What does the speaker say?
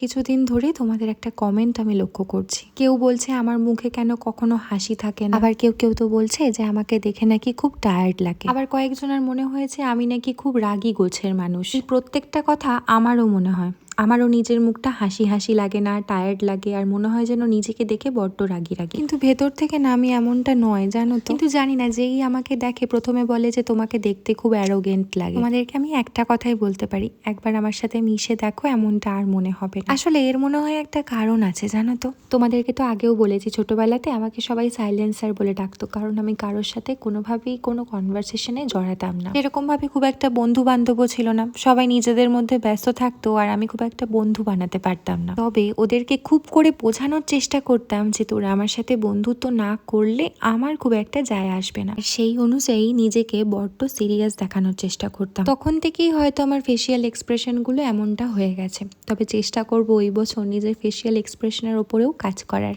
কিছুদিন ধরে তোমাদের একটা কমেন্ট আমি লক্ষ্য করছি। কেউ বলছে আমার মুখে কেন কখনো হাসি থাকে না, আবার কেউ কেউ তো বলছে যে আমাকে দেখে নাকি খুব টায়ার্ড লাগে, আবার কয়েকজনের মনে হয়েছে আমি নাকি খুব রাগী গোছের মানুষ। এই প্রত্যেকটা কথা আমারও মনে হয়। আমারও নিজের মুখটা হাসি হাসি লাগে না, টায়ার্ড লাগে, আর মনে হয় যেন নিজেকে দেখে বড্ড রাগী রাগী। কিন্তু ভেতর থেকে না আমি এমনটা নয়, জানো তো। কিন্তু জানি না, যেই আমাকে দেখে প্রথমে বলে যে তোমাকে দেখতে খুব অ্যারোগেন্ট লাগে। তোমাদেরকে আমি একটা কথাই বলতে পারি, একবার আমার সাথে মিশে দেখো, এমনটা আর মনে হবে না। আসলে এর মনে হয় একটা কারণ আছে, জানো তো। তোমাদেরকে তো আগেও বলেছি, ছোটবেলাতে আমাকে সবাই সাইলেন্সার বলে ডাকতো, কারণ আমি কারোর সাথে কোনোভাবেই কোনো কনভারসেশনে জড়াতাম না। এরকম ভাবে খুব একটা বন্ধু বান্ধবও ছিল না, সবাই নিজেদের মধ্যে ব্যস্ত থাকতো, আর আমি খুব একটা বন্ধু বানাতে পারতাম না। তবে ওদেরকে খুব করে বোঝানোর চেষ্টা করতাম যে তোরা আমার সাথে বন্ধুত্ব না করলে আমার খুব একটা যায় আসবে না। সেই অনুযায়ী নিজেকে বড্ড সিরিয়াস দেখানোর চেষ্টা করতাম। তখন থেকেই হয়তো আমার ফেসিয়াল এক্সপ্রেশন গুলো এমনটা হয়ে গেছে। তবে চেষ্টা করবো এই বছর নিজের ফেসিয়াল এক্সপ্রেশনের ওপরেও কাজ করার।